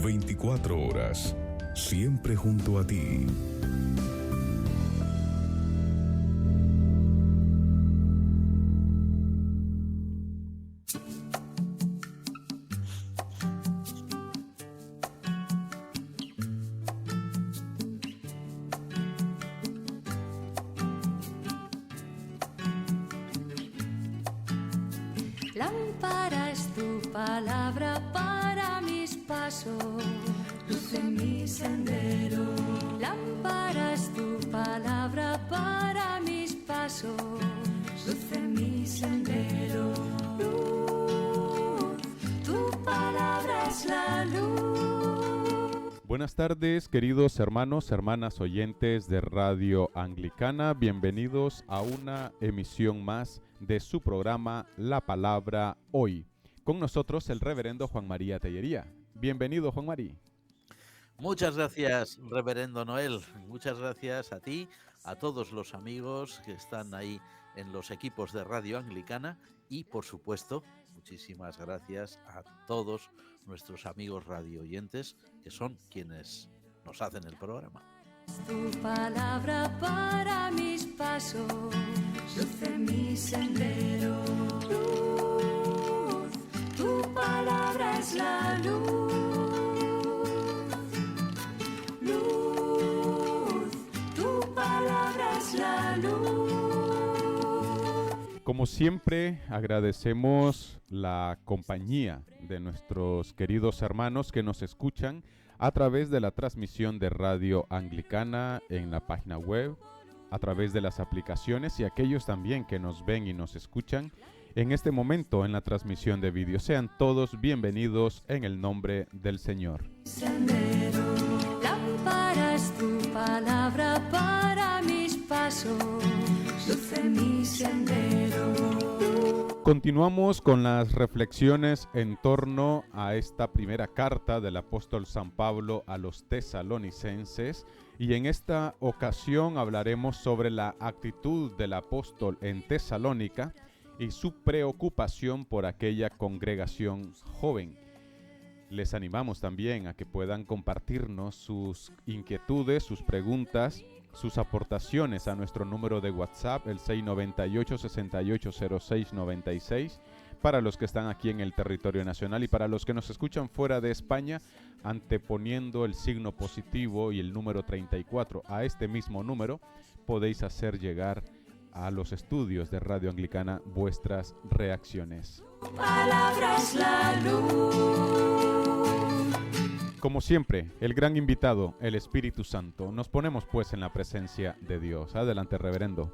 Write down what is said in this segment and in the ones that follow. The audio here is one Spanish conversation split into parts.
24 horas, siempre junto a ti. Lámpara es tu palabra para mis pasos, luz en mi sendero. Lámpara es tu palabra para mis pasos, luz en mi sendero. Luz, tu palabra es la luz. Buenas tardes, queridos hermanos, hermanas oyentes de Radio Anglicana. Bienvenidos a una emisión más de su programa La Palabra Hoy. Con nosotros el reverendo Juan María Tellería. Bienvenido, Juan María. Muchas gracias, reverendo Noel. Muchas gracias a ti, a todos los amigos que están ahí en los equipos de Radio Anglicana y, por supuesto, muchísimas gracias a todos nuestros amigos radio oyentes que son quienes nos hacen el programa. Tu palabra para mis pasos, luz en mi sendero. Luz, tu palabra es la luz. Luz, tu palabra es la luz. Como siempre, agradecemos la compañía de nuestros queridos hermanos que nos escuchan a través de la transmisión de Radio Anglicana en la página web, a través de las aplicaciones y aquellos también que nos ven y nos escuchan en este momento en la transmisión de vídeo. Sean todos bienvenidos en el nombre del Señor. Sendero, lámpara es tu palabra para mis pasos, luz en mi sendero. Continuamos con las reflexiones en torno a esta primera carta del apóstol San Pablo a los tesalonicenses, y en esta ocasión hablaremos sobre la actitud del apóstol en Tesalónica y su preocupación por aquella congregación joven. Les animamos también a que puedan compartirnos sus inquietudes, sus preguntas, sus aportaciones a nuestro número de WhatsApp, el 698-680696, para los que están aquí en el territorio nacional y para los que nos escuchan fuera de España, anteponiendo el signo positivo y el número 34 a este mismo número, podéis hacer llegar a los estudios de Radio Anglicana vuestras reacciones. Palabra es la luz. Como siempre, el gran invitado, el Espíritu Santo. Nos ponemos pues en la presencia de Dios. Adelante, reverendo.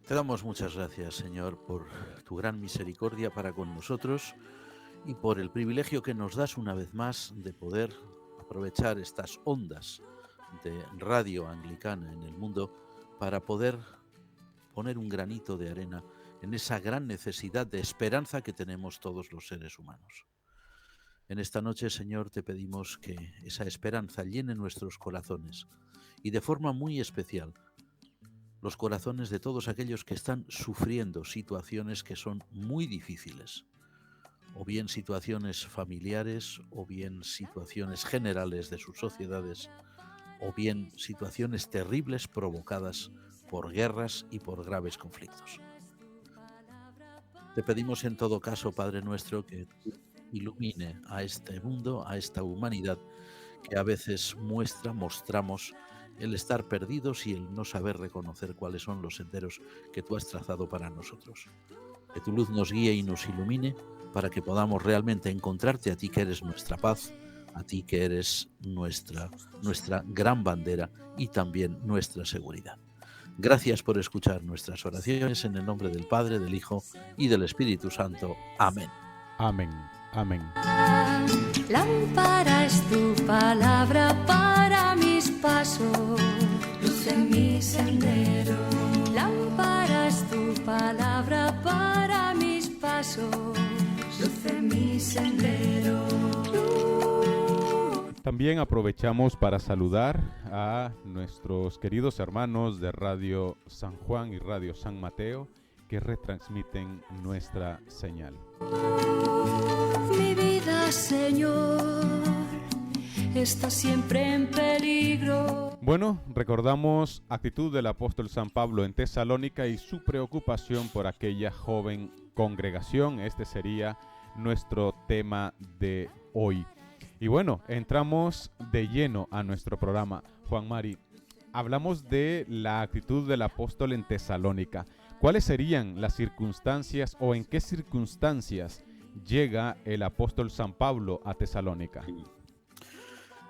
Te damos muchas gracias, Señor, por tu gran misericordia para con nosotros y por el privilegio que nos das una vez más de poder aprovechar estas ondas de Radio Anglicana en el mundo para poder poner un granito de arena en esa gran necesidad de esperanza que tenemos todos los seres humanos. En esta noche, Señor, te pedimos que esa esperanza llene nuestros corazones y de forma muy especial los corazones de todos aquellos que están sufriendo situaciones que son muy difíciles, o bien situaciones familiares, o bien situaciones generales de sus sociedades, o bien situaciones terribles provocadas por guerras y por graves conflictos. Te pedimos en todo caso, Padre nuestro, que ilumine a este mundo, a esta humanidad que a veces mostramos el estar perdidos y el no saber reconocer cuáles son los senderos que tú has trazado para nosotros. Que tu luz nos guíe y nos ilumine para que podamos realmente encontrarte a ti, que eres nuestra paz, a ti que eres nuestra gran bandera y también nuestra seguridad. Gracias por escuchar nuestras oraciones en el nombre del Padre, del Hijo y del Espíritu Santo. Amén. Amén. Amén. Lámpara es tu palabra para mis pasos, luz en mi sendero. Lámpara es tu palabra para mis pasos, luz en mi sendero. También aprovechamos para saludar a nuestros queridos hermanos de Radio San Juan y Radio San Mateo que retransmiten nuestra señal. Mi vida, Señor, está siempre en peligro. Bueno, recordamos actitud del apóstol San Pablo en Tesalónica y su preocupación por aquella joven congregación. Este sería nuestro tema de hoy. Y bueno, entramos de lleno a nuestro programa. Juan Mari, hablamos de la actitud del apóstol en Tesalónica. ¿Cuáles serían las circunstancias o en qué circunstancias llega el apóstol San Pablo a Tesalónica?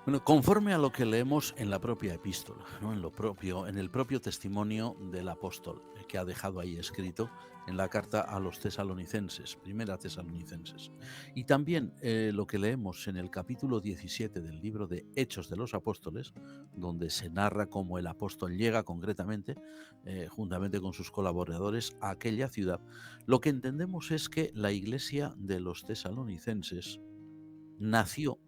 Bueno, conforme a lo que leemos en la propia epístola, ¿no? En el propio testimonio del apóstol que ha dejado ahí escrito en la carta a los tesalonicenses, primera Tesalonicenses. Y también lo que leemos en el capítulo 17 del libro de Hechos de los Apóstoles, donde se narra cómo el apóstol llega concretamente, juntamente con sus colaboradores, a aquella ciudad. Lo que entendemos es que la iglesia de los tesalonicenses nació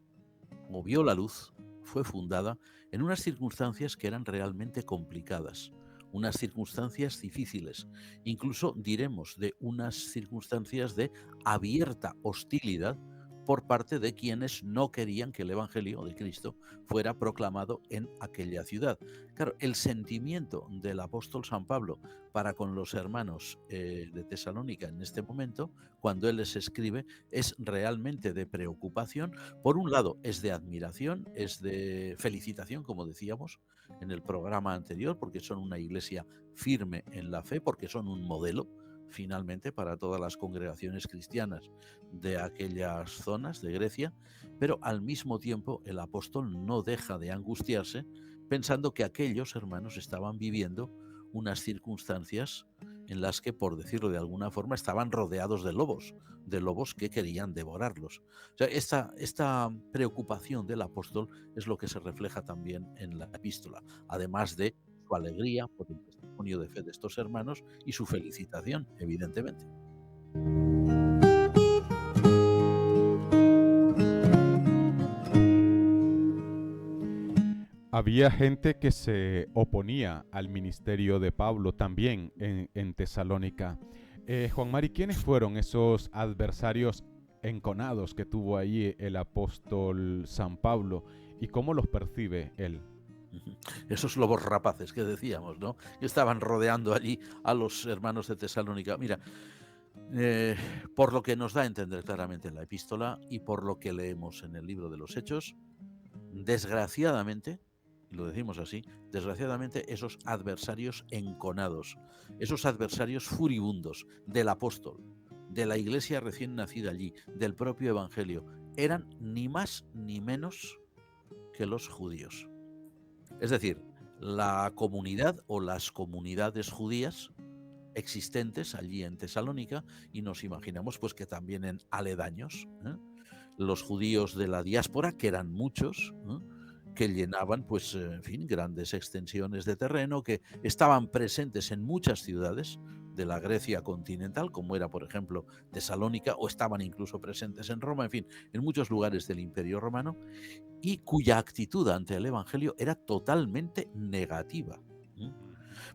o vio la luz, fue fundada en unas circunstancias que eran realmente complicadas, unas circunstancias difíciles, incluso diremos de unas circunstancias de abierta hostilidad por parte de quienes no querían que el Evangelio de Cristo fuera proclamado en aquella ciudad. Claro, el sentimiento del apóstol San Pablo para con los hermanos de Tesalónica en este momento, cuando él les escribe, es realmente de preocupación. Por un lado, es de admiración, es de felicitación, como decíamos en el programa anterior, porque son una iglesia firme en la fe, porque son un modelo finalmente para todas las congregaciones cristianas de aquellas zonas de Grecia, pero al mismo tiempo el apóstol no deja de angustiarse pensando que aquellos hermanos estaban viviendo unas circunstancias en las que, por decirlo de alguna forma, estaban rodeados de lobos que querían devorarlos. O sea, esta preocupación del apóstol es lo que se refleja también en la epístola, además de su alegría por el testimonio de fe de estos hermanos y su felicitación, evidentemente. Había gente que se oponía al ministerio de Pablo también en Tesalónica. Juan Mari, ¿quiénes fueron esos adversarios enconados que tuvo ahí el apóstol San Pablo y cómo los percibe él? Esos lobos rapaces que decíamos, ¿no? Que estaban rodeando allí a los hermanos de Tesalónica. Mira, por lo que nos da a entender claramente en la epístola y por lo que leemos en el libro de los Hechos, desgraciadamente, y lo decimos así, desgraciadamente esos adversarios enconados, esos adversarios furibundos del apóstol, de la iglesia recién nacida allí, del propio evangelio, eran ni más ni menos que los judíos. Es decir, la comunidad o las comunidades judías existentes allí en Tesalónica, y nos imaginamos pues que también en aledaños, los judíos de la diáspora, que eran muchos, que llenaban pues en fin, grandes extensiones de terreno, que estaban presentes en muchas ciudades de la Grecia continental, como era por ejemplo Tesalónica, o estaban incluso presentes en Roma, en fin, en muchos lugares del Imperio Romano, y cuya actitud ante el Evangelio era totalmente negativa.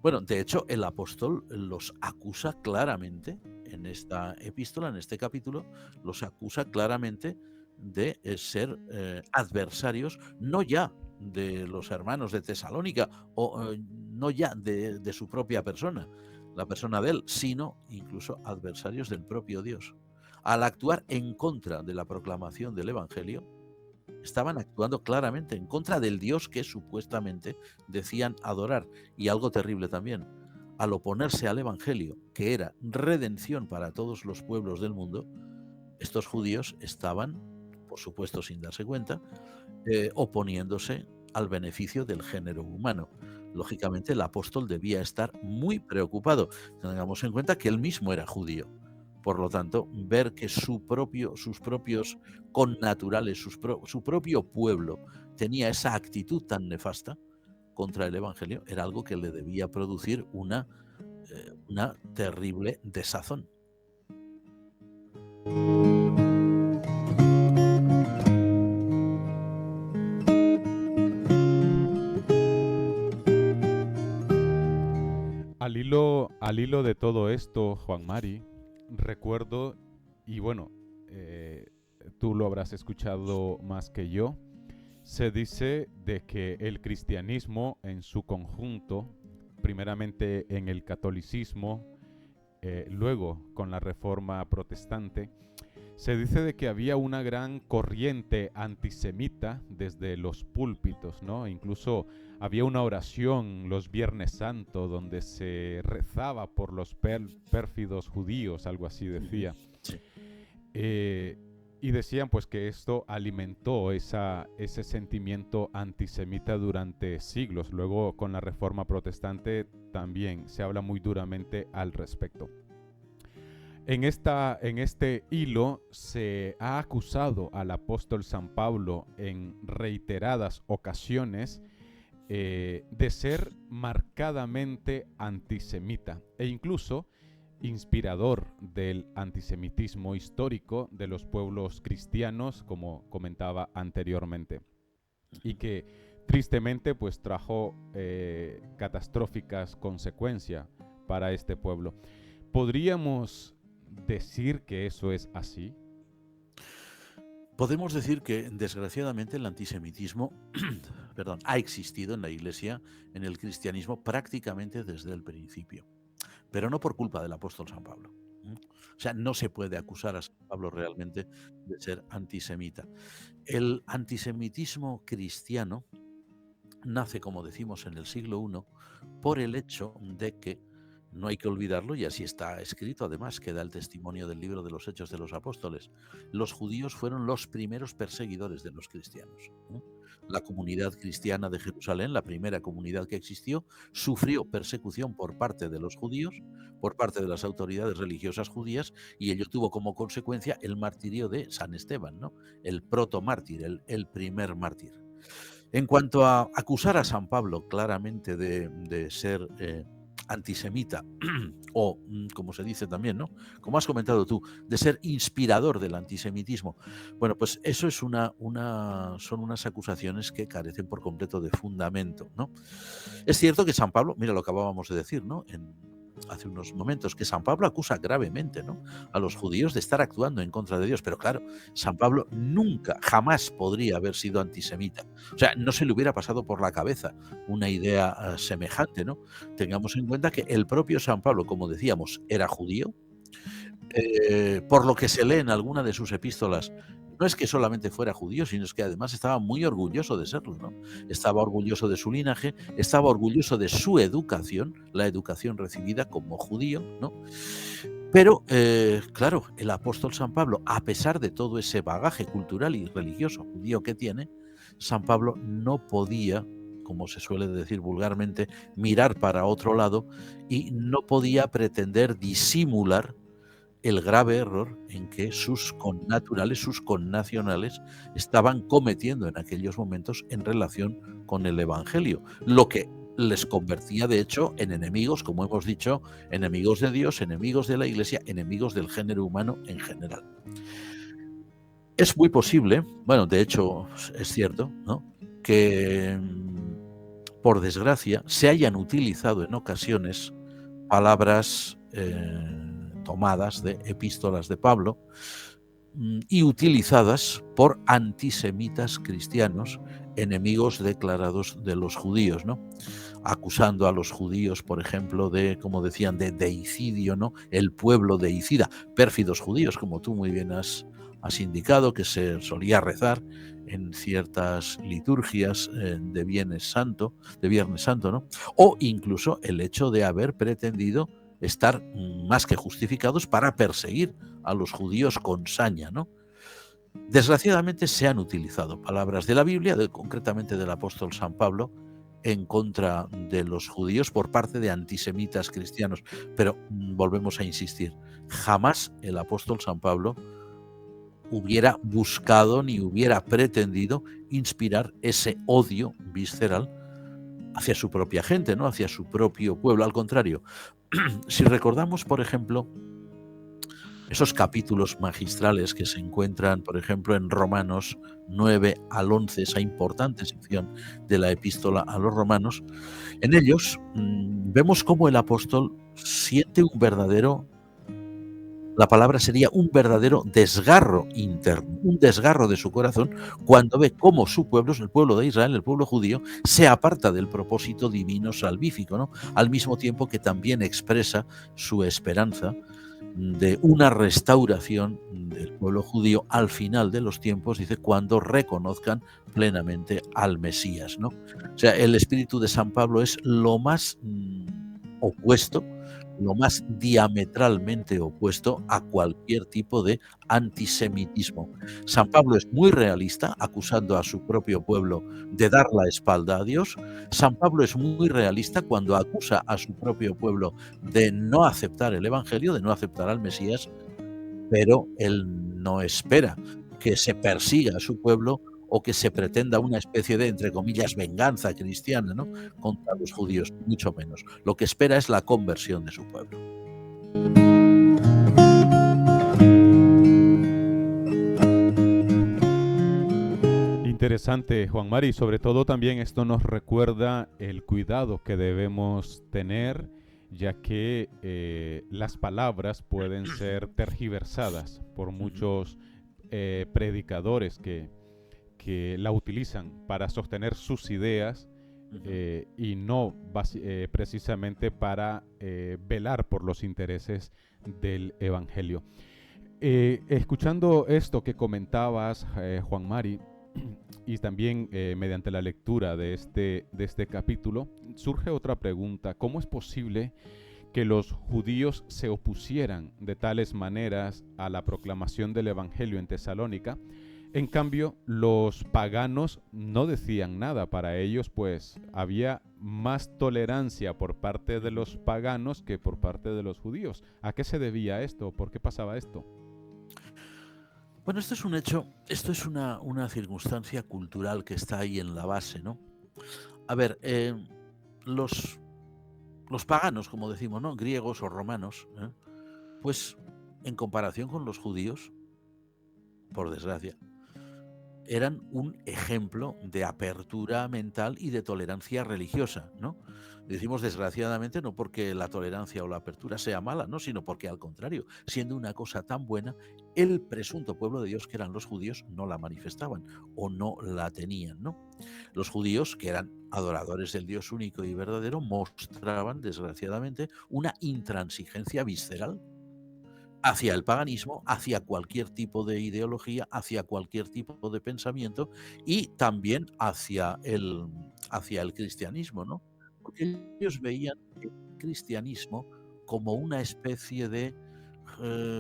Bueno, de hecho, el apóstol los acusa claramente en esta epístola, en este capítulo, los acusa claramente de ser adversarios, no ya de los hermanos de Tesalónica, o no ya de su propia persona, la persona de él, sino incluso adversarios del propio Dios. Al actuar en contra de la proclamación del Evangelio, estaban actuando claramente en contra del Dios que supuestamente decían adorar. Y algo terrible también, al oponerse al Evangelio, que era redención para todos los pueblos del mundo, estos judíos estaban, por supuesto sin darse cuenta, oponiéndose al beneficio del género humano. Lógicamente el apóstol debía estar muy preocupado. Tengamos en cuenta que él mismo era judío. Por lo tanto, ver que sus propios connaturales, su propio pueblo tenía esa actitud tan nefasta contra el Evangelio era algo que le debía producir una terrible desazón. Al hilo de todo esto, Juan Mari, recuerdo, y bueno, tú lo habrás escuchado más que yo, Se dice de que el cristianismo en su conjunto, primeramente en el catolicismo, luego con la Reforma Protestante, se dice de que había una gran corriente antisemita desde los púlpitos, ¿no? Incluso había una oración los Viernes Santos donde se rezaba por los pérfidos judíos, algo así decía. Sí. Y decían pues que esto alimentó ese sentimiento antisemita durante siglos. Luego con la Reforma Protestante también se habla muy duramente al respecto. En este hilo se ha acusado al apóstol San Pablo en reiteradas ocasiones de ser marcadamente antisemita e incluso inspirador del antisemitismo histórico de los pueblos cristianos, como comentaba anteriormente, y que tristemente pues trajo catastróficas consecuencias para este pueblo. ¿Podríamos decir que eso es así? Podemos decir que, desgraciadamente, el antisemitismo ha existido en la Iglesia, en el cristianismo, prácticamente desde el principio, pero no por culpa del apóstol San Pablo. O sea, no se puede acusar a San Pablo realmente de ser antisemita. El antisemitismo cristiano nace, como decimos, en el siglo I por el hecho de que, no hay que olvidarlo, y así está escrito además, que da el testimonio del libro de los Hechos de los Apóstoles, los judíos fueron los primeros perseguidores de los cristianos. La comunidad cristiana de Jerusalén, la primera comunidad que existió, sufrió persecución por parte de los judíos, por parte de las autoridades religiosas judías, y ello tuvo como consecuencia el martirio de San Esteban, ¿no? El protomártir, el primer mártir. En cuanto a acusar a San Pablo claramente de ser antisemita o, como se dice también, ¿no?, como has comentado tú, de ser inspirador del antisemitismo, bueno, pues eso es son unas acusaciones que carecen por completo de fundamento, ¿no? Es cierto que San Pablo, mira lo que acabábamos de decir, ¿no?, hace unos momentos, que San Pablo acusa gravemente, ¿no?, a los judíos de estar actuando en contra de Dios, pero claro, San Pablo nunca, jamás podría haber sido antisemita. O sea, no se le hubiera pasado por la cabeza una idea semejante, ¿no? Tengamos en cuenta que el propio San Pablo, como decíamos, era judío. Por lo que se lee en alguna de sus epístolas, no es que solamente fuera judío, sino es que además estaba muy orgulloso de serlo, ¿no? Estaba orgulloso de su linaje, estaba orgulloso de su educación, la educación recibida como judío, ¿no? Pero, claro, el apóstol San Pablo, a pesar de todo ese bagaje cultural y religioso judío que tiene, San Pablo no podía, como se suele decir vulgarmente, mirar para otro lado, y no podía pretender disimular el grave error en que sus connaturales, sus connacionales, estaban cometiendo en aquellos momentos en relación con el Evangelio, lo que les convertía de hecho en enemigos, como hemos dicho, enemigos de Dios, enemigos de la Iglesia, enemigos del género humano en general. Es muy posible, bueno, de hecho es cierto, ¿no?, que por desgracia se hayan utilizado en ocasiones palabras tomadas de epístolas de Pablo y utilizadas por antisemitas cristianos, enemigos declarados de los judíos, ¿no?, acusando a los judíos, por ejemplo, de, como decían, de deicidio, ¿no?, el pueblo deicida, pérfidos judíos, como tú muy bien has indicado, que se solía rezar en ciertas liturgias de Viernes Santo, ¿no?, o incluso el hecho de haber pretendido estar más que justificados para perseguir a los judíos con saña, ¿no? Desgraciadamente se han utilizado palabras de la Biblia, concretamente del apóstol San Pablo, en contra de los judíos por parte de antisemitas cristianos. Pero volvemos a insistir, jamás el apóstol San Pablo hubiera buscado ni hubiera pretendido inspirar ese odio visceral hacia su propia gente, ¿no?, hacia su propio pueblo. Al contrario, si recordamos, por ejemplo, esos capítulos magistrales que se encuentran, por ejemplo, en Romanos 9 al 11, esa importante sección de la epístola a los romanos, en ellos vemos cómo el apóstol siente un verdadero La palabra sería un verdadero desgarro interno, un desgarro de su corazón cuando ve cómo su pueblo, el pueblo de Israel, el pueblo judío, se aparta del propósito divino salvífico, ¿no? Al mismo tiempo que también expresa su esperanza de una restauración del pueblo judío al final de los tiempos, dice, cuando reconozcan plenamente al Mesías, ¿no? O sea, el espíritu de San Pablo es lo más opuesto, lo más diametralmente opuesto a cualquier tipo de antisemitismo. San Pablo es muy realista, acusando a su propio pueblo de dar la espalda a Dios. San Pablo es muy realista cuando acusa a su propio pueblo de no aceptar el Evangelio, de no aceptar al Mesías, pero él no espera que se persiga a su pueblo o que se pretenda una especie de, entre comillas, venganza cristiana, ¿no?, contra los judíos, mucho menos. Lo que espera es la conversión de su pueblo. Interesante, Juan Mari, y sobre todo también esto nos recuerda el cuidado que debemos tener, ya que las palabras pueden ser tergiversadas por muchos predicadores que la utilizan para sostener sus ideas y no precisamente para velar por los intereses del Evangelio. Escuchando esto que comentabas, Juan Mari, y también mediante la lectura de este capítulo, surge otra pregunta. ¿Cómo es posible que los judíos se opusieran de tales maneras a la proclamación del Evangelio en Tesalónica? En cambio, los paganos no decían nada. Para ellos, pues, había más tolerancia por parte de los paganos que por parte de los judíos. ¿A qué se debía esto? ¿Por qué pasaba esto? Bueno, esto es un hecho, esto es una circunstancia cultural que está ahí en la base, ¿no? A ver, los paganos, como decimos, ¿no?, griegos o romanos, pues en comparación con los judíos, por desgracia, eran un ejemplo de apertura mental y de tolerancia religiosa, ¿no? Decimos desgraciadamente no porque la tolerancia o la apertura sea mala, no, sino porque al contrario, siendo una cosa tan buena, el presunto pueblo de Dios, que eran los judíos, no la manifestaban o no la tenían, ¿no? Los judíos, que eran adoradores del Dios único y verdadero, mostraban desgraciadamente una intransigencia visceral hacia el paganismo, hacia cualquier tipo de ideología, hacia cualquier tipo de pensamiento y también hacia el cristianismo, ¿no? Porque ellos veían el cristianismo como una especie de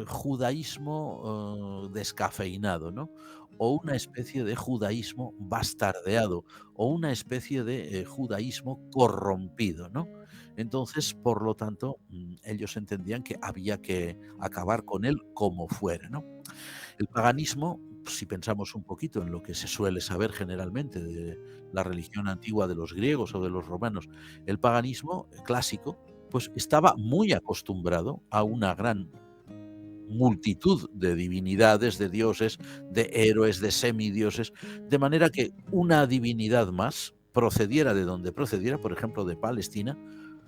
judaísmo descafeinado, ¿no? O una especie de judaísmo bastardeado, o una especie de judaísmo corrompido, ¿no? Entonces, por lo tanto, ellos entendían que había que acabar con él como fuera, ¿no? El paganismo, si pensamos un poquito en lo que se suele saber generalmente de la religión antigua de los griegos o de los romanos, el paganismo clásico, pues estaba muy acostumbrado a una gran multitud de divinidades, de dioses, de héroes, de semidioses, de manera que una divinidad más, procediera de donde procediera, por ejemplo de Palestina,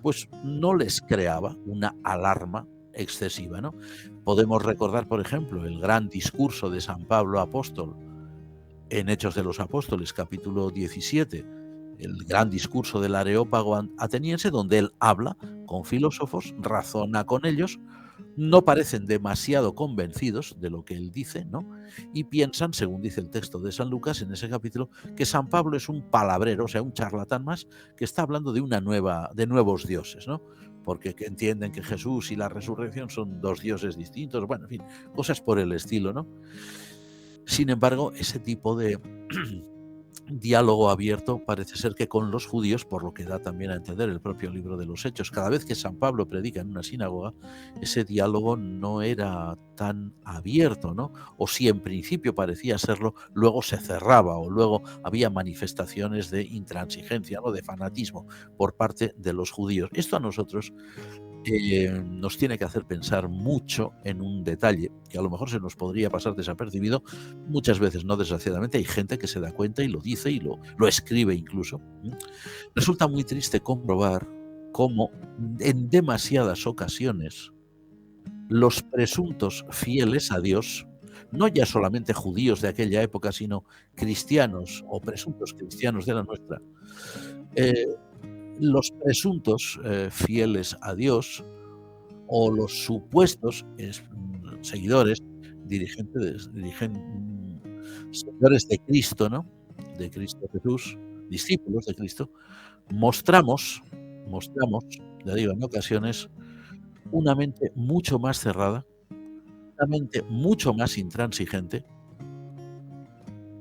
pues no les creaba una alarma excesiva, ¿no? Podemos recordar, por ejemplo, el gran discurso de San Pablo apóstol en Hechos de los Apóstoles, capítulo 17, el gran discurso del Areópago ateniense, donde él habla con filósofos, razona con ellos, no parecen demasiado convencidos de lo que él dice, ¿no? Y piensan, según dice el texto de San Lucas en ese capítulo, que San Pablo es un palabrero, o sea, un charlatán más, que está hablando de de nuevos dioses, ¿no? Porque entienden que Jesús y la resurrección son dos dioses distintos, bueno, en fin, cosas por el estilo, ¿no? Sin embargo, ese tipo de diálogo abierto parece ser que con los judíos, por lo que da también a entender el propio libro de los Hechos, cada vez que San Pablo predica en una sinagoga, ese diálogo no era tan abierto, ¿no? O si en principio parecía serlo, luego se cerraba o luego había manifestaciones de intransigencia, ¿no?, de fanatismo por parte de los judíos. Esto a nosotros nos tiene que hacer pensar mucho en un detalle que a lo mejor se nos podría pasar desapercibido, muchas veces no, desgraciadamente hay gente que se da cuenta y lo dice y lo escribe incluso. Resulta muy triste comprobar cómo en demasiadas ocasiones los presuntos fieles a Dios, no ya solamente judíos de aquella época, sino cristianos o presuntos cristianos de la nuestra, eh, los presuntos fieles a Dios o los supuestos seguidores, seguidores de Cristo, ¿no? De Cristo Jesús, discípulos de Cristo, mostramos, ya digo, en ocasiones, una mente mucho más cerrada, una mente mucho más intransigente,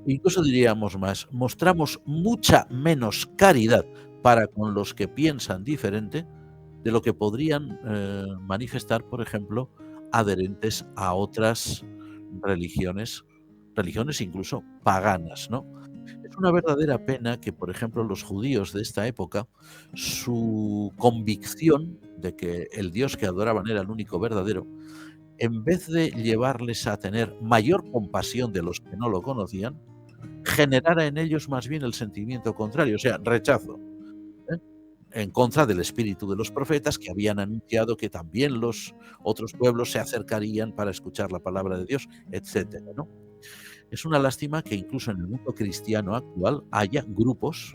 incluso diríamos más, mostramos mucha menos caridad para con los que piensan diferente de lo que podrían manifestar, por ejemplo, adherentes a otras religiones incluso paganas, ¿no? Es una verdadera pena que, por ejemplo, los judíos de esta época, su convicción de que el Dios que adoraban era el único verdadero, en vez de llevarles a tener mayor compasión de los que no lo conocían, generara en ellos más bien el sentimiento contrario, o sea, rechazo, ¿eh? En contra del espíritu de los profetas que habían anunciado que también los otros pueblos se acercarían para escuchar la palabra de Dios, etcétera, ¿no? Es una lástima que incluso en el mundo cristiano actual haya grupos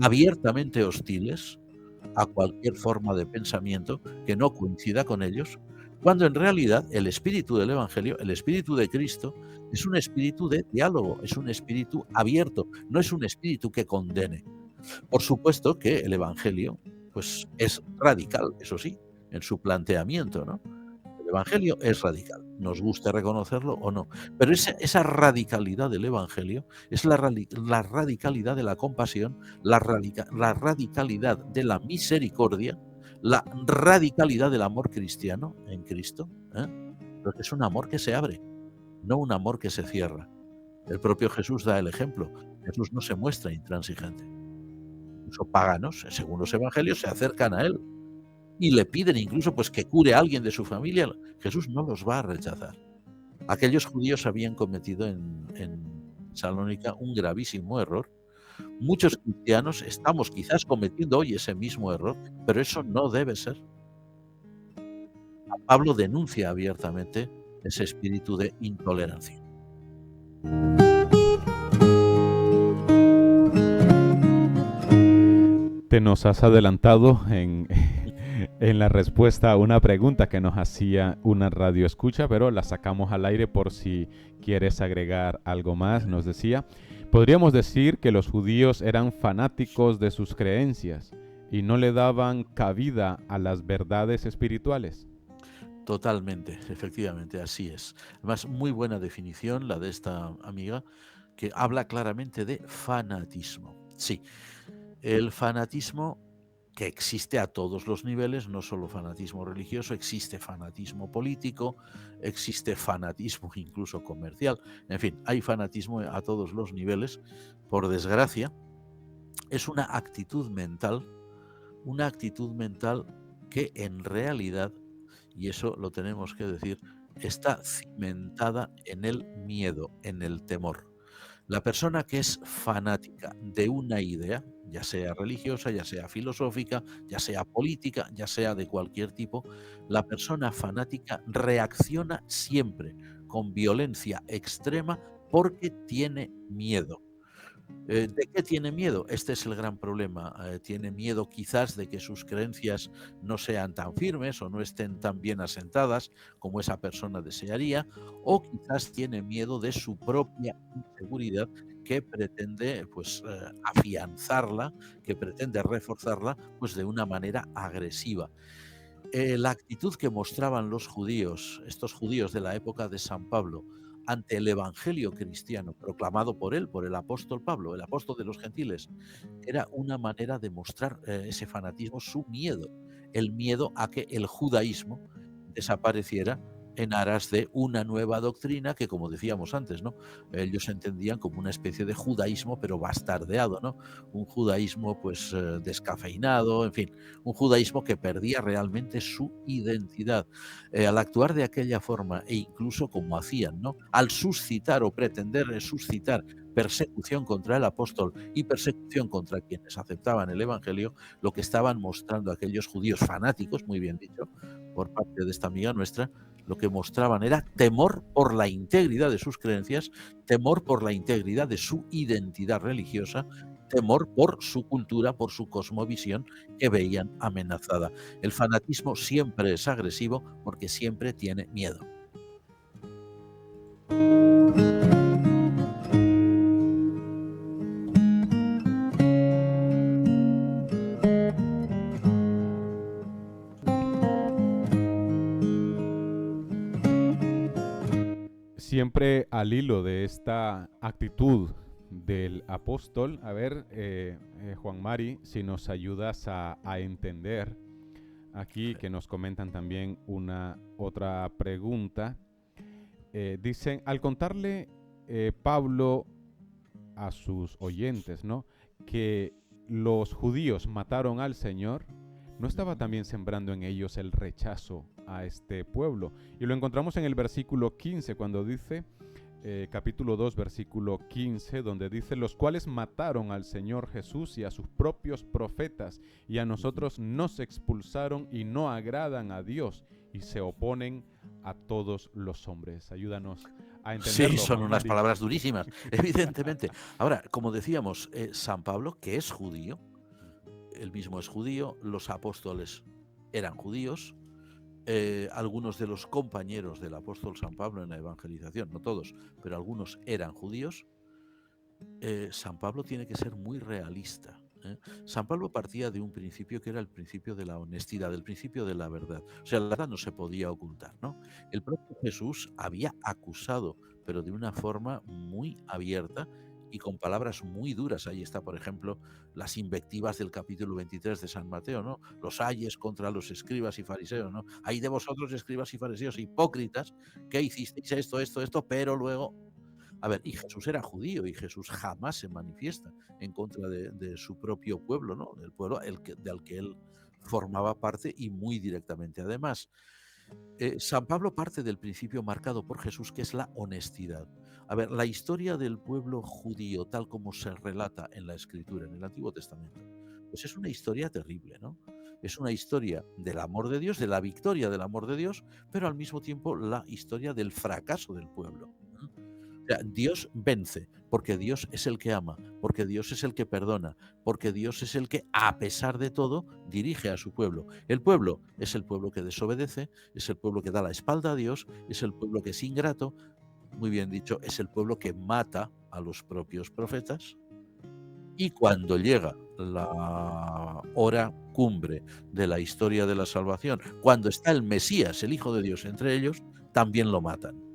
abiertamente hostiles a cualquier forma de pensamiento que no coincida con ellos, cuando en realidad el espíritu del Evangelio, el espíritu de Cristo, es un espíritu de diálogo, es un espíritu abierto, no es un espíritu que condene. Por supuesto que el Evangelio pues, es radical, eso sí, en su planteamiento, ¿no? El Evangelio es radical, nos guste reconocerlo o no, pero esa radicalidad del Evangelio es la radicalidad de la compasión, la radicalidad de la misericordia, la radicalidad del amor cristiano en Cristo, porque es un amor que se abre, no un amor que se cierra. El propio Jesús da el ejemplo. Jesús no se muestra intransigente. Incluso paganos, según los evangelios, se acercan a él y le piden incluso pues, que cure a alguien de su familia. Jesús no los va a rechazar. Aquellos judíos habían cometido en Salónica un gravísimo error. Muchos cristianos estamos quizás cometiendo hoy ese mismo error, pero eso no debe ser. Pablo denuncia abiertamente ese espíritu de intolerancia. Te nos has adelantado en la respuesta a una pregunta que nos hacía una radio escucha, pero la sacamos al aire por si quieres agregar algo más. Nos decía, podríamos decir que los judíos eran fanáticos de sus creencias y no le daban cabida a las verdades espirituales. Totalmente, efectivamente, así es. Además, muy buena definición la de esta amiga, que habla claramente de fanatismo. Sí, el fanatismo que existe a todos los niveles, no solo fanatismo religioso, existe fanatismo político, existe fanatismo incluso comercial, en fin, hay fanatismo a todos los niveles. Por desgracia, es una actitud mental que en realidad, y eso lo tenemos que decir, está cimentada en el miedo, en el temor. La persona que es fanática de una idea, ya sea religiosa, ya sea filosófica, ya sea política, ya sea de cualquier tipo, la persona fanática reacciona siempre con violencia extrema porque tiene miedo. ¿De qué tiene miedo? Este es el gran problema. Tiene miedo quizás de que sus creencias no sean tan firmes o no estén tan bien asentadas como esa persona desearía, o quizás tiene miedo de su propia inseguridad que pretende pues, afianzarla, que pretende reforzarla pues, de una manera agresiva. La actitud que mostraban los judíos, estos judíos de la época de San Pablo, ante el evangelio cristiano proclamado por él, por el apóstol Pablo, el apóstol de los gentiles, era una manera de mostrar ese fanatismo, su miedo, el miedo a que el judaísmo desapareciera en aras de una nueva doctrina que, como decíamos antes, ¿no? Ellos entendían como una especie de judaísmo, pero bastardeado, ¿no? Un judaísmo, pues, descafeinado, en fin, un judaísmo que perdía realmente su identidad. Al actuar de aquella forma, e incluso como hacían, ¿no? Al suscitar o pretender suscitar persecución contra el apóstol y persecución contra quienes aceptaban el evangelio, lo que estaban mostrando aquellos judíos fanáticos, muy bien dicho, por parte de esta amiga nuestra, lo que mostraban era temor por la integridad de sus creencias, temor por la integridad de su identidad religiosa, temor por su cultura, por su cosmovisión que veían amenazada. El fanatismo siempre es agresivo porque siempre tiene miedo. Siempre al hilo de esta actitud del apóstol, a ver, Juan Mari, si nos ayudas a entender aquí, que nos comentan también una otra pregunta. Dicen, al contarle Pablo a sus oyentes, ¿no?, que los judíos mataron al Señor, ¿no estaba también sembrando en ellos el rechazo a este pueblo? Y lo encontramos en el versículo 15, cuando dice, capítulo 2, versículo 15, donde dice, los cuales mataron al Señor Jesús y a sus propios profetas, y a nosotros nos expulsaron y no agradan a Dios, y se oponen a todos los hombres. Ayúdanos a entenderlo. Sí, son Juan unas Mari. palabras durísimas, evidentemente. Ahora, como decíamos, San Pablo, que es judío, él mismo es judío, los apóstoles eran judíos, algunos de los compañeros del apóstol San Pablo en la evangelización, no todos, pero algunos eran judíos. San Pablo tiene que ser muy realista. San Pablo partía de un principio que era el principio de la honestidad, el principio de la verdad. O sea, la verdad no se podía ocultar, ¿no? El propio Jesús había acusado, pero de una forma muy abierta y con palabras muy duras. Ahí está, por ejemplo, las invectivas del capítulo 23 de San Mateo, ¿no? Los ayes contra los escribas y fariseos, ¿no? Ay de vosotros, escribas y fariseos hipócritas, que hicisteis esto, pero luego... A ver, y Jesús era judío y Jesús jamás se manifiesta en contra de su propio pueblo, ¿no? Del pueblo del que él formaba parte y muy directamente. Además, San Pablo parte del principio marcado por Jesús, que es la honestidad. A ver, la historia del pueblo judío, tal como se relata en la Escritura, en el Antiguo Testamento, pues es una historia terrible, ¿no? Es una historia del amor de Dios, de la victoria del amor de Dios, pero al mismo tiempo la historia del fracaso del pueblo. O sea, Dios vence, porque Dios es el que ama, porque Dios es el que perdona, porque Dios es el que, a pesar de todo, dirige a su pueblo. El pueblo es el pueblo que desobedece, es el pueblo que da la espalda a Dios, es el pueblo que es ingrato, muy bien dicho, es el pueblo que mata a los propios profetas. Y cuando llega la hora cumbre de la historia de la salvación, cuando está el Mesías, el Hijo de Dios, entre ellos, también lo matan.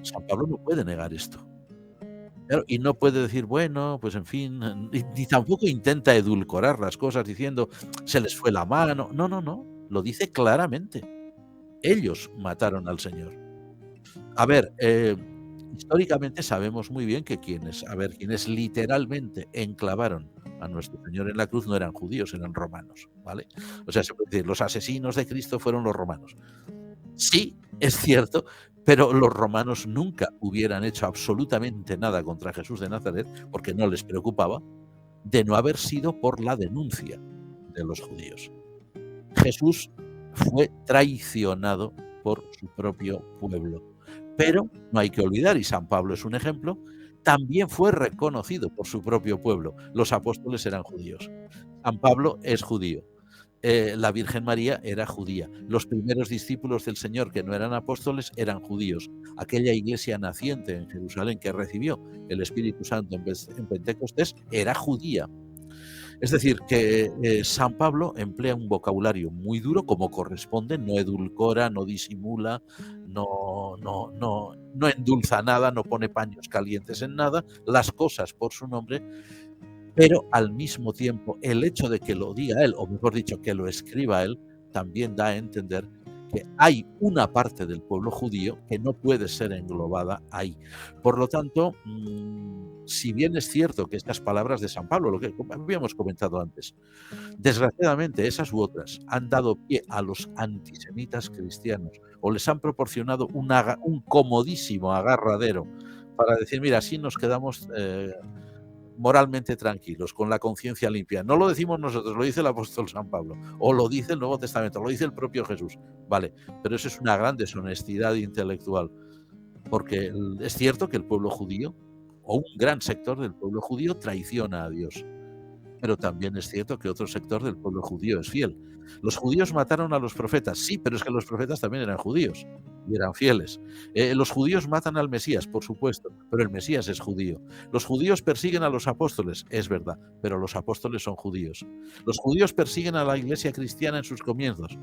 San Pablo no puede negar esto. Claro, y no puede decir, bueno, pues en fin, ni tampoco intenta edulcorar las cosas diciendo, se les fue la mano. No, no, no, lo dice claramente. Ellos mataron al Señor. A ver, históricamente sabemos muy bien que quienes literalmente enclavaron a nuestro Señor en la cruz no eran judíos, eran romanos, ¿vale? O sea, se puede decir, los asesinos de Cristo fueron los romanos. Sí, es cierto, pero los romanos nunca hubieran hecho absolutamente nada contra Jesús de Nazaret, porque no les preocupaba, de no haber sido por la denuncia de los judíos. Jesús fue traicionado por su propio pueblo. Pero no hay que olvidar, y San Pablo es un ejemplo, también fue reconocido por su propio pueblo. Los apóstoles eran judíos. San Pablo es judío. La Virgen María era judía. Los primeros discípulos del Señor que no eran apóstoles eran judíos. Aquella iglesia naciente en Jerusalén que recibió el Espíritu Santo en Pentecostés era judía. Es decir, que San Pablo emplea un vocabulario muy duro como corresponde, no edulcora, no disimula, no endulza nada, no pone paños calientes en nada, las cosas por su nombre, pero al mismo tiempo el hecho de que lo diga él, o mejor dicho, que lo escriba él, también da a entender que hay una parte del pueblo judío que no puede ser englobada ahí. Por lo tanto, si bien es cierto que estas palabras de San Pablo, lo que habíamos comentado antes, desgraciadamente esas u otras han dado pie a los antisemitas cristianos o les han proporcionado un comodísimo agarradero para decir, mira, así nos quedamos moralmente tranquilos, con la conciencia limpia. No lo decimos nosotros, lo dice el apóstol San Pablo, o lo dice el Nuevo Testamento, lo dice el propio Jesús. Vale, pero eso es una gran deshonestidad intelectual, porque es cierto que el pueblo judío, o un gran sector del pueblo judío, traiciona a Dios. Pero también es cierto que otro sector del pueblo judío es fiel. Los judíos mataron a los profetas, sí, pero es que los profetas también eran judíos y eran fieles. Los judíos matan al Mesías, por supuesto, pero el Mesías es judío. Los judíos persiguen a los apóstoles, es verdad, pero los apóstoles son judíos. Los judíos persiguen a la iglesia cristiana en sus comienzos,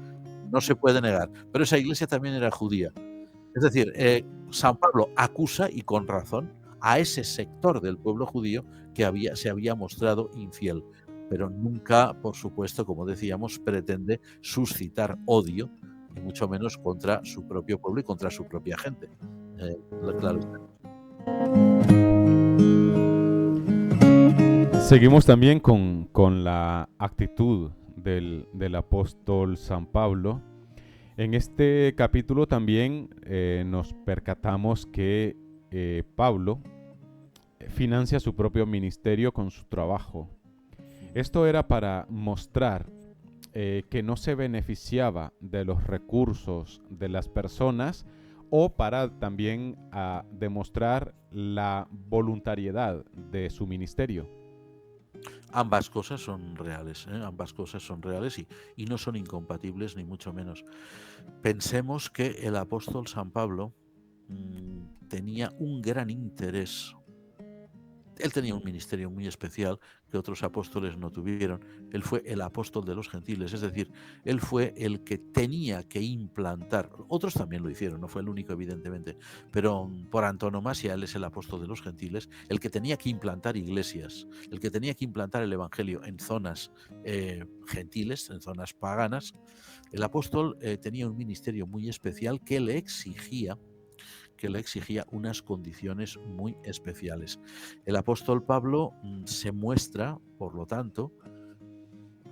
no se puede negar, pero esa iglesia también era judía. Es decir, San Pablo acusa, y con razón, a ese sector del pueblo judío que se había mostrado infiel, pero nunca, por supuesto, como decíamos, pretende suscitar odio, y mucho menos contra su propio pueblo y contra su propia gente. Claro. Seguimos también con la actitud del apóstol San Pablo. En este capítulo también nos percatamos que Pablo financia su propio ministerio con su trabajo. Esto era para mostrar que no se beneficiaba de los recursos de las personas, o para también demostrar la voluntariedad de su ministerio. Ambas cosas son reales, ambas cosas son reales y no son incompatibles, ni mucho menos. Pensemos que el apóstol San Pablo tenía un gran interés. Él tenía un ministerio muy especial que otros apóstoles no tuvieron. Él fue el apóstol de los gentiles, es decir, él fue el que tenía que implantar. Otros también lo hicieron, no fue el único, evidentemente, pero por antonomasia él es el apóstol de los gentiles, el que tenía que implantar iglesias, el que tenía que implantar el evangelio en zonas gentiles, en zonas paganas. El apóstol tenía un ministerio muy especial que le exigía unas condiciones muy especiales. El apóstol Pablo se muestra, por lo tanto,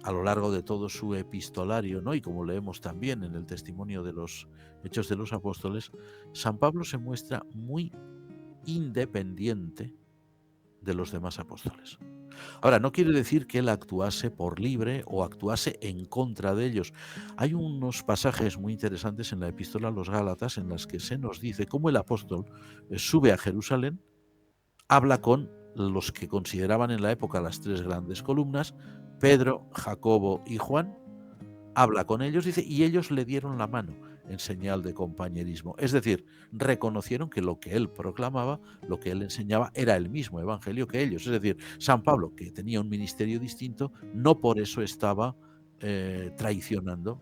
a lo largo de todo su epistolario, ¿no? Y como leemos también en el testimonio de los Hechos de los Apóstoles, San Pablo se muestra muy independiente de los demás apóstoles. Ahora, no quiere decir que él actuase por libre o actuase en contra de ellos. Hay unos pasajes muy interesantes en la epístola a los Gálatas en las que se nos dice cómo el apóstol sube a Jerusalén, habla con los que consideraban en la época las tres grandes columnas, Pedro, Jacobo y Juan, habla con ellos, dice, y ellos le dieron la mano en señal de compañerismo. Es decir, reconocieron que lo que él proclamaba, lo que él enseñaba, era el mismo evangelio que ellos. Es decir, San Pablo, que tenía un ministerio distinto, no por eso estaba traicionando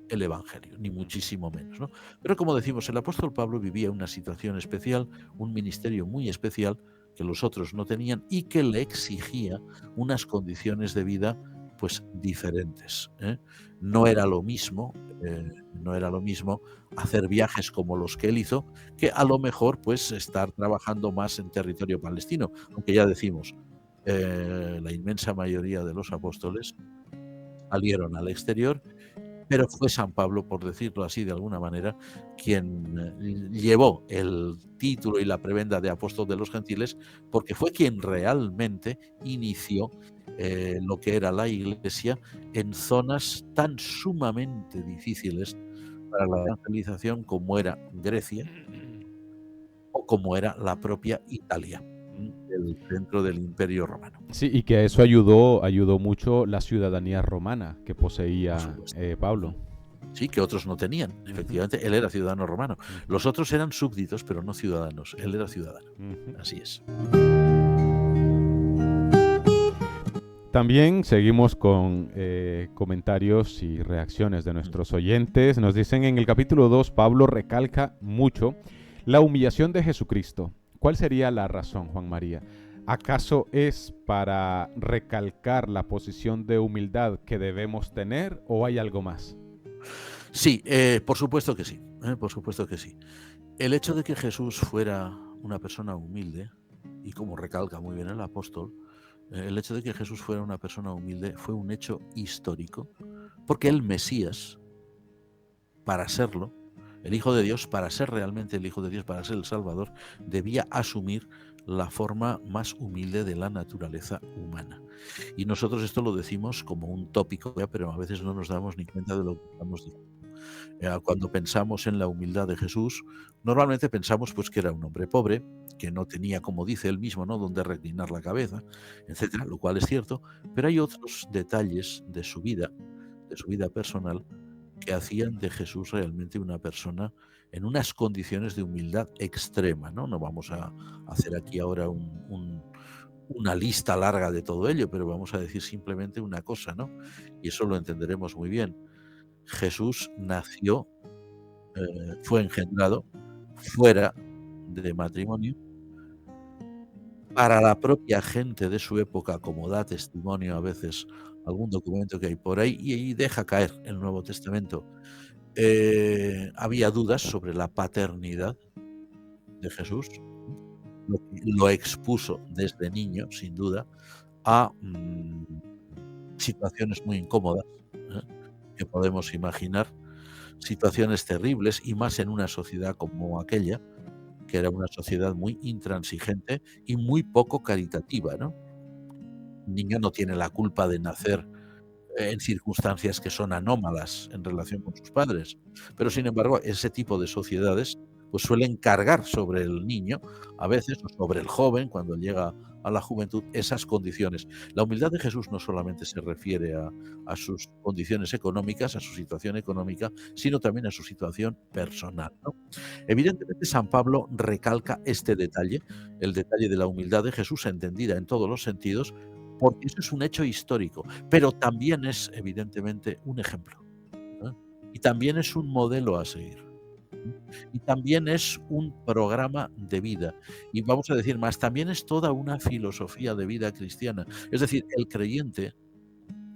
el evangelio, ni muchísimo menos, ¿no? Pero como decimos, el apóstol Pablo vivía una situación especial, un ministerio muy especial que los otros no tenían y que le exigía unas condiciones de vida pues diferentes. No era lo mismo hacer viajes como los que él hizo, que a lo mejor pues estar trabajando más en territorio palestino, aunque ya decimos, la inmensa mayoría de los apóstoles salieron al exterior, pero fue San Pablo, por decirlo así de alguna manera, quien llevó el título y la prebenda de apóstol de los gentiles, porque fue quien realmente inició lo que era la iglesia en zonas tan sumamente difíciles para la evangelización como era Grecia o como era la propia Italia, dentro del Imperio Romano. Sí, y que a eso ayudó mucho la ciudadanía romana que poseía Pablo. Sí, que otros no tenían. Efectivamente, él era ciudadano romano. Los otros eran súbditos, pero no ciudadanos. Él era ciudadano. Así es. También seguimos con comentarios y reacciones de nuestros oyentes. Nos dicen en el capítulo 2, Pablo recalca mucho la humillación de Jesucristo. ¿Cuál sería la razón, Juan María? ¿Acaso es para recalcar la posición de humildad que debemos tener o hay algo más? Sí, por supuesto que sí. Por supuesto que sí. El hecho de que Jesús fuera una persona humilde, y como recalca muy bien el apóstol, el hecho de que Jesús fuera una persona humilde fue un hecho histórico, porque el Mesías, para serlo, el Hijo de Dios, para ser realmente el Hijo de Dios, para ser el Salvador, debía asumir la forma más humilde de la naturaleza humana. Y nosotros esto lo decimos como un tópico, pero a veces no nos damos ni cuenta de lo que estamos diciendo. Cuando pensamos en la humildad de Jesús, normalmente pensamos pues que era un hombre pobre, que no tenía, como dice él mismo, ¿no?, donde reclinar la cabeza, etcétera, lo cual es cierto, pero hay otros detalles de su vida personal, que hacían de Jesús realmente una persona en unas condiciones de humildad extrema, ¿no? No vamos a hacer aquí ahora una lista larga de todo ello, pero vamos a decir simplemente una cosa, ¿no? Y eso lo entenderemos muy bien. Jesús nació, fue engendrado fuera de matrimonio, para la propia gente de su época, como da testimonio a veces algún documento que hay por ahí, y deja caer el Nuevo Testamento. Había dudas sobre la paternidad de Jesús, lo expuso desde niño, sin duda, a situaciones muy incómodas, que podemos imaginar, situaciones terribles, y más en una sociedad como aquella, que era una sociedad muy intransigente y muy poco caritativa, ¿no? Un niño no tiene la culpa de nacer en circunstancias que son anómalas en relación con sus padres, pero sin embargo ese tipo de sociedades pues suelen cargar sobre el niño, a veces, o sobre el joven cuando llega a la juventud, esas condiciones. La humildad de Jesús no solamente se refiere a sus condiciones económicas, a su situación económica, sino también a su situación personal, ¿no? Evidentemente San Pablo recalca este detalle, el detalle de la humildad de Jesús entendida en todos los sentidos, porque eso es un hecho histórico, pero también es evidentemente un ejemplo, ¿eh? Y también es un modelo a seguir, y también es un programa de vida, y vamos a decir más, también es toda una filosofía de vida cristiana. Es decir, el creyente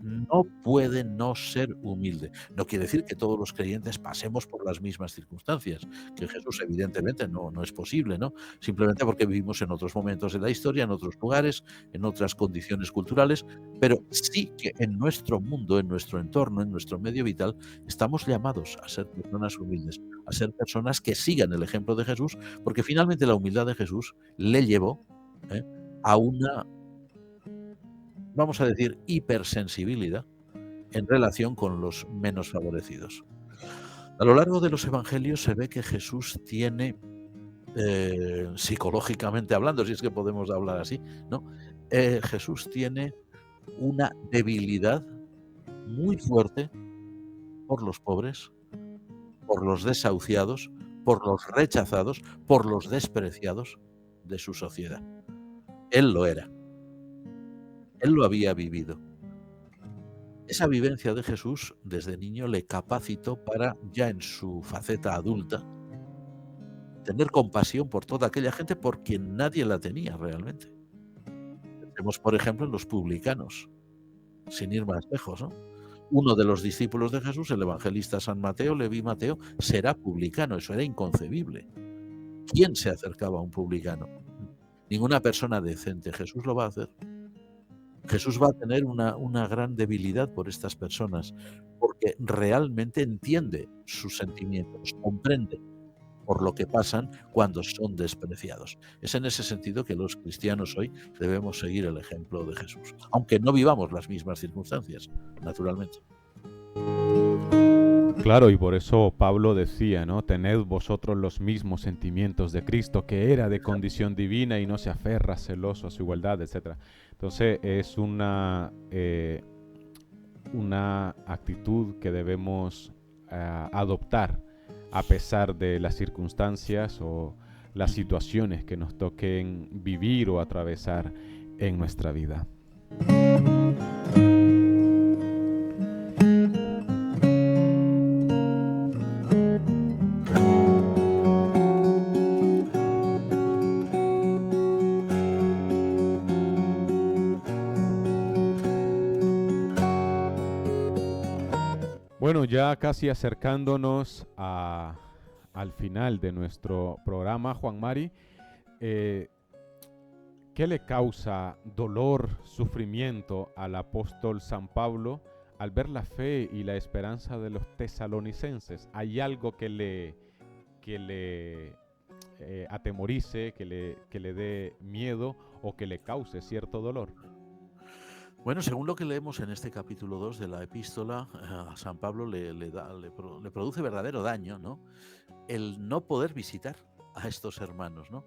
no puede no ser humilde. No quiere decir que todos los creyentes pasemos por las mismas circunstancias, que Jesús evidentemente no es posible, ¿no? Simplemente porque vivimos en otros momentos de la historia, en otros lugares, en otras condiciones culturales, pero sí que en nuestro mundo, en nuestro entorno, en nuestro medio vital, estamos llamados a ser personas humildes, a ser personas que sigan el ejemplo de Jesús, porque finalmente la humildad de Jesús le llevó, ¿eh?, a una, vamos a decir, hipersensibilidad en relación con los menos favorecidos. A lo largo de los evangelios se ve que Jesús tiene, psicológicamente hablando, si es que podemos hablar así, ¿no? Jesús tiene una debilidad muy fuerte por los pobres, por los desahuciados, por los rechazados, por los despreciados de su sociedad. Él lo era, él lo había vivido. Esa vivencia de Jesús desde niño le capacitó para, ya en su faceta adulta, tener compasión por toda aquella gente porque nadie la tenía realmente. Pensemos, por ejemplo, en los publicanos, sin ir más lejos, ¿no? Uno de los discípulos de Jesús, el evangelista San Mateo, Leví Mateo, será publicano. Eso era inconcebible. ¿Quién se acercaba a un publicano? Ninguna persona decente. Jesús lo va a hacer. Jesús va a tener una gran debilidad por estas personas, porque realmente entiende sus sentimientos, comprende por lo que pasan cuando son despreciados. Es en ese sentido que los cristianos hoy debemos seguir el ejemplo de Jesús, aunque no vivamos las mismas circunstancias, naturalmente. Claro, y por eso Pablo decía, ¿no? Tened vosotros los mismos sentimientos de Cristo, que era de condición divina y no se aferra celoso a su igualdad, etc. Entonces es una actitud que debemos adoptar a pesar de las circunstancias o las situaciones que nos toquen vivir o atravesar en nuestra vida. Bueno, ya casi acercándonos al final de nuestro programa, Juan Mari, ¿qué le causa dolor, sufrimiento al apóstol San Pablo al ver la fe y la esperanza de los tesalonicenses? ¿Hay algo que le atemorice, que le dé miedo o que le cause cierto dolor? Bueno, según lo que leemos en este capítulo 2 de la epístola, a San Pablo le produce verdadero daño, ¿no? El no poder visitar a estos hermanos, ¿no?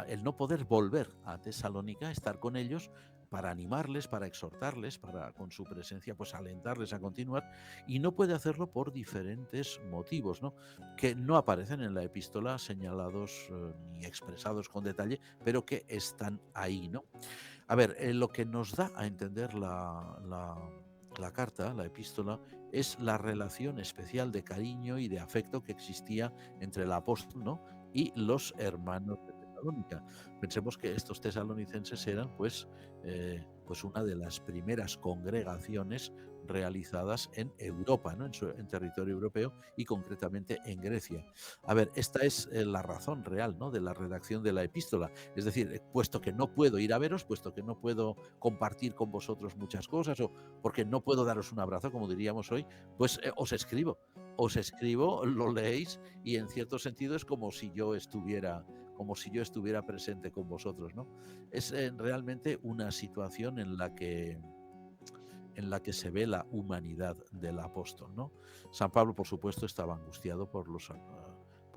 El no poder volver a Tesalónica, estar con ellos para animarles, para exhortarles, para con su presencia pues alentarles a continuar, y no puede hacerlo por diferentes motivos, ¿no? Que no aparecen en la epístola señalados ni expresados con detalle, pero que están ahí, ¿no? A ver, lo que nos da a entender la carta, la epístola, es la relación especial de cariño y de afecto que existía entre el apóstol, ¿no?, y los hermanos de Tesalónica. Pensemos que estos tesalonicenses eran pues una de las primeras congregaciones realizadas en Europa, ¿no?, en territorio europeo y concretamente en Grecia. A ver, esta es la razón real, ¿no?, de la redacción de la epístola. Es decir, puesto que no puedo ir a veros, puesto que no puedo compartir con vosotros muchas cosas, o porque no puedo daros un abrazo, como diríamos hoy, pues os escribo, lo leéis, y en cierto sentido es como si yo estuviera presente con vosotros, ¿no? Es realmente una situación en la que se ve la humanidad del apóstol, ¿no? San Pablo, por supuesto, estaba angustiado por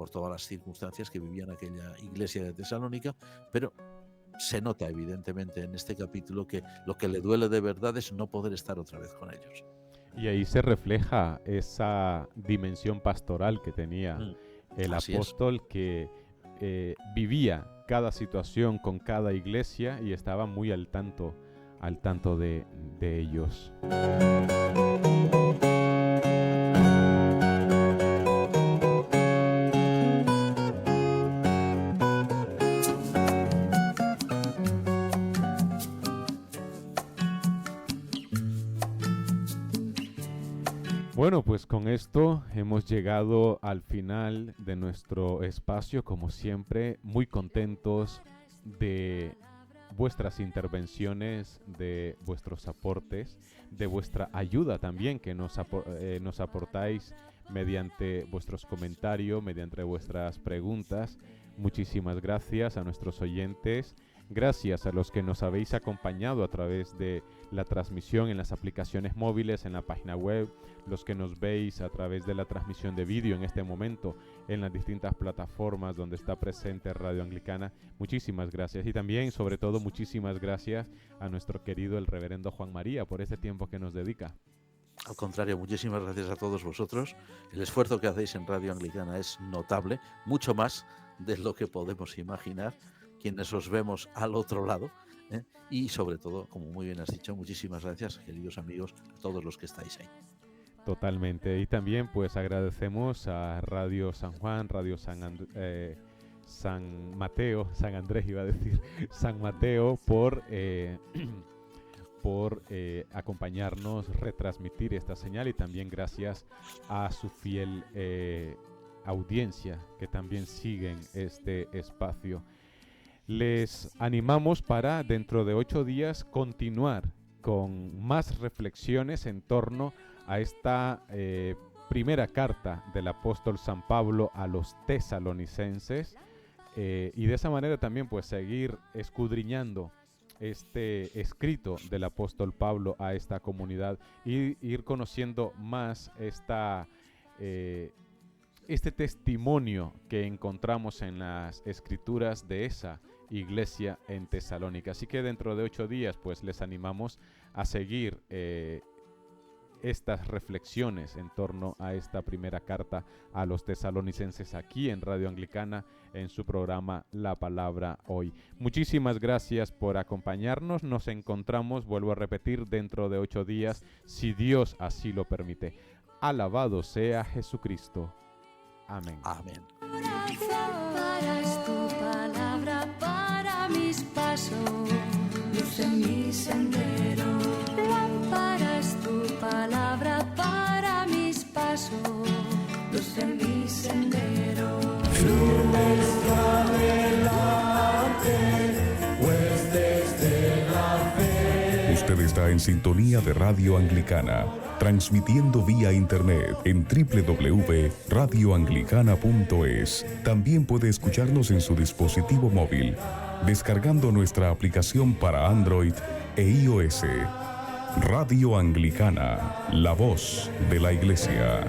todas las circunstancias que vivía en aquella iglesia de Tesalónica, pero se nota evidentemente en este capítulo que lo que le duele de verdad es no poder estar otra vez con ellos. Y ahí se refleja esa dimensión pastoral que tenía el apóstol, que vivía cada situación con cada iglesia y estaba muy al tanto de ellos. Bueno, pues con esto hemos llegado al final de nuestro espacio. Como siempre, muy contentos de vuestras intervenciones, de vuestros aportes, de vuestra ayuda también que nos aportáis mediante vuestros comentarios, mediante vuestras preguntas. Muchísimas gracias a nuestros oyentes. Gracias a los que nos habéis acompañado a través de la transmisión en las aplicaciones móviles, en la página web, los que nos veis a través de la transmisión de vídeo en este momento en las distintas plataformas donde está presente Radio Anglicana. Muchísimas gracias, y también, sobre todo, muchísimas gracias a nuestro querido el reverendo Juan María por este tiempo que nos dedica. Al contrario, muchísimas gracias a todos vosotros. El esfuerzo que hacéis en Radio Anglicana es notable, mucho más de lo que podemos imaginar quienes os vemos al otro lado, y sobre todo, como muy bien has dicho, muchísimas gracias, queridos amigos, a todos los que estáis ahí. Totalmente, y también pues agradecemos a Radio San Juan, Radio San Mateo, San Andrés iba a decir, San Mateo, por acompañarnos, retransmitir esta señal, y también gracias a su fiel audiencia que también siguen este espacio. Les animamos para dentro de 8 días continuar con más reflexiones en torno a esta primera carta del apóstol San Pablo a los tesalonicenses, y de esa manera también pues seguir escudriñando este escrito del apóstol Pablo a esta comunidad y ir conociendo más este testimonio que encontramos en las escrituras de esa iglesia en Tesalónica. Así que dentro de 8 días pues les animamos a seguir estas reflexiones en torno a esta primera carta a los tesalonicenses aquí en Radio Anglicana, en su programa La Palabra Hoy. Muchísimas gracias por acompañarnos. Nos encontramos, vuelvo a repetir, dentro de 8 días, si Dios así lo permite. Alabado sea Jesucristo. Amén. Amén. Lámpara es tu palabra para mis pasos, luz en mi sendero. Lámpara es tu palabra para mis pasos, luz en mi sendero. Usted está en sintonía de Radio Anglicana. transmitiendo vía internet en www.radioanglicana.es. También puede escucharnos en su dispositivo móvil, descargando nuestra aplicación para Android e iOS. Radio Anglicana, la voz de la Iglesia.